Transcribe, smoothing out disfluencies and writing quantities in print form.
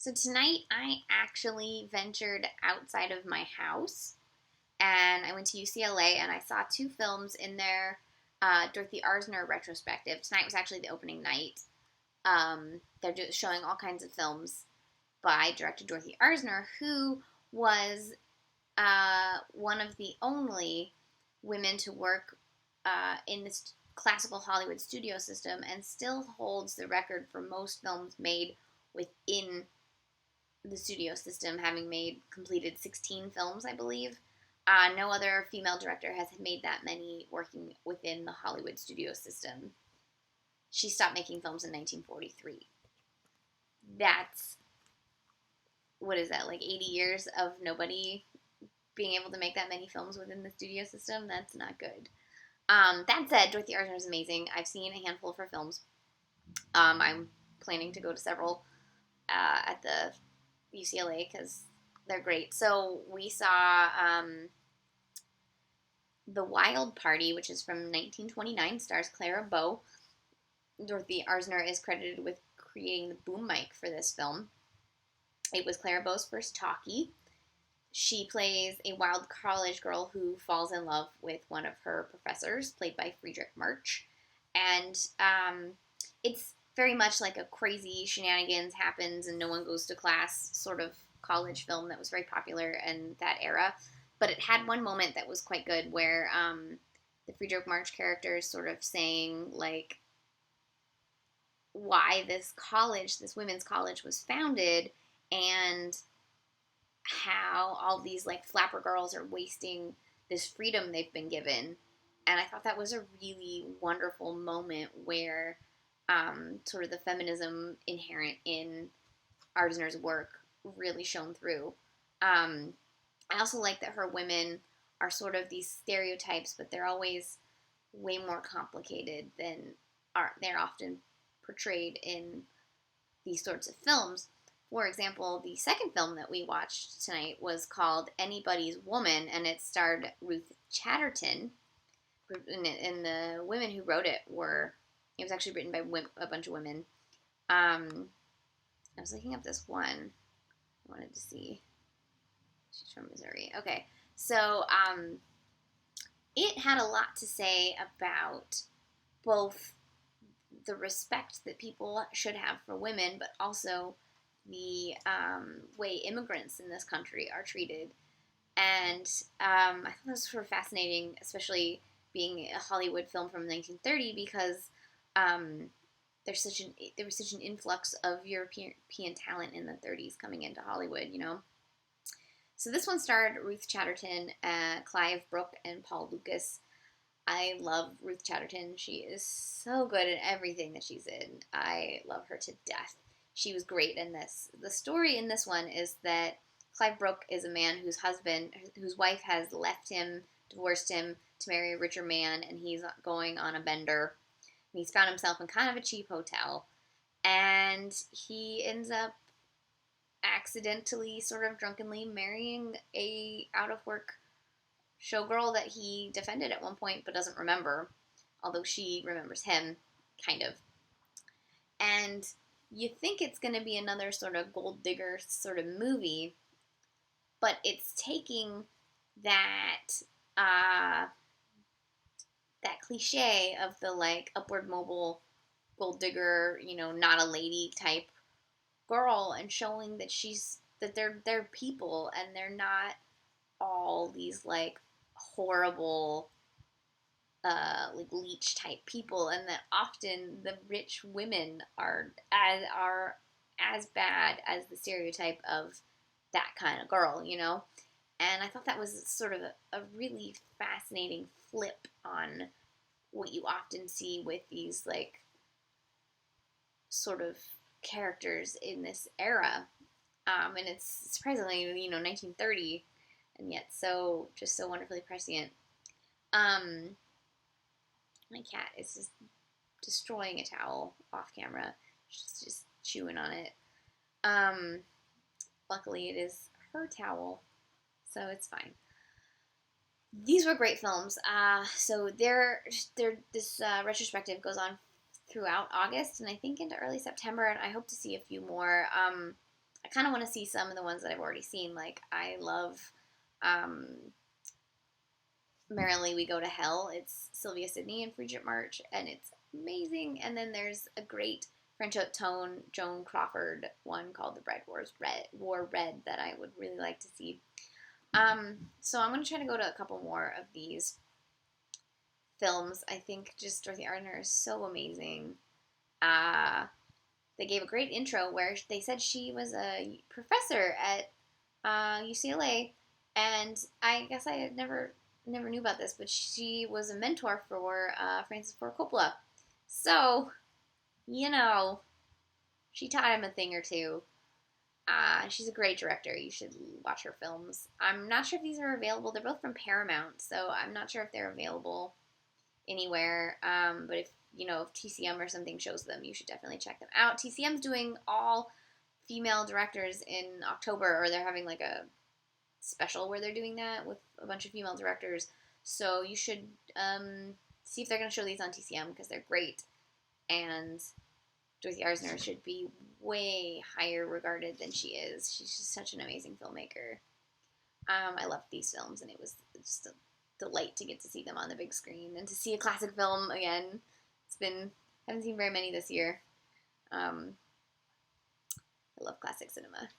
So tonight I actually ventured outside of my house and I went to UCLA and I saw two films in their Dorothy Arzner retrospective. Tonight was actually the opening night. They're showing all kinds of films by director Dorothy Arzner, who was one of the only women to work in this classical Hollywood studio system and still holds the record for most films made within the studio system, having completed 16 films, I believe. No other female director has made that many working within the Hollywood studio system. She stopped making films in 1943. That's, what is that, like 80 years of nobody being able to make that many films within the studio system? That's not good. That said, Dorothy Arzner is amazing. I've seen a handful of her films. I'm planning to go to several at the UCLA because they're great. So we saw The Wild Party, which is from 1929, stars Clara Bow. Dorothy Arzner is credited with creating the boom mic for this film. It was Clara Bow's first talkie. She plays a wild college girl who falls in love with one of her professors, played by Friedrich March. And it's very much like a crazy shenanigans happens and no one goes to class sort of college film that was very popular in that era. But it had one moment that was quite good where the Friedrich March character is sort of saying, like, why this women's college was founded and how all these, like, flapper girls are wasting this freedom they've been given. And I thought that was a really wonderful moment where sort of the feminism inherent in Arzner's work really shone through. I also like that her women are sort of these stereotypes, but they're always way more complicated than they're often portrayed in these sorts of films. For example, the second film that we watched tonight was called Anybody's Woman, and it starred Ruth Chatterton. And the women who wrote it it was actually written by a bunch of women. I was looking up this one. I wanted to see. She's from Missouri. Okay, so it had a lot to say about both the respect that people should have for women, but also the way immigrants in this country are treated. And I thought that was sort of fascinating, especially being a Hollywood film from 1930, because there was such an influx of European talent in the 30s coming into Hollywood, you know. So this one starred Ruth Chatterton, Clive Brook, and Paul Lucas. I love Ruth Chatterton. She is so good at everything that she's in. I love her to death. She was great in this. The story in this one is that Clive Brook is a man whose wife has left him, divorced him to marry a richer man, and he's going on a bender. And he's found himself in kind of a cheap hotel, and he ends up accidentally, sort of drunkenly, marrying a out-of-work showgirl that he defended at one point but doesn't remember, although she remembers him, kind of. And you think it's going to be another sort of gold digger sort of movie, but it's taking that that cliche of the, like, upward mobile gold digger, you know, not a lady type girl, and showing that they're people and they're not all these, like, horrible like leech type people, and that often the rich women are as bad as the stereotype of that kind of girl, you know. And I thought that was sort of a really fascinating flip on what you often see with these, like, sort of characters in this era. And it's surprisingly, you know, 1930, and yet so wonderfully prescient. My cat is just destroying a towel off camera. She's just chewing on it. Luckily, it is her towel, so it's fine. These were great films. So this retrospective goes on throughout August and I think into early September, and I hope to see a few more. I kind of want to see some of the ones that I've already seen. Like, I love Merrily We Go to Hell. It's Sylvia Sidney and Friedrich March, and it's amazing. And then there's a great French haute tone Joan Crawford one called The Bread War Red that I would really like to see. So I'm going to try to go to a couple more of these films. I think just Dorothy Arzner is so amazing. They gave a great intro where they said she was a professor at UCLA, and I guess I had never knew about this, but she was a mentor for Francis Ford Coppola. So, she taught him a thing or two. She's a great director. You should watch her films. I'm not sure if these are available. They're both from Paramount, so I'm not sure if they're available anywhere. But if TCM or something shows them, you should definitely check them out. TCM's doing all female directors in October, or they're having like a special where they're doing that with a bunch of female directors. So you should see if they're going to show these on TCM because they're great. And Dorothy Arzner should be way higher regarded than she is. She's just such an amazing filmmaker. I loved these films, and it was just a delight to get to see them on the big screen and to see a classic film again. Haven't seen very many this year. I love classic cinema.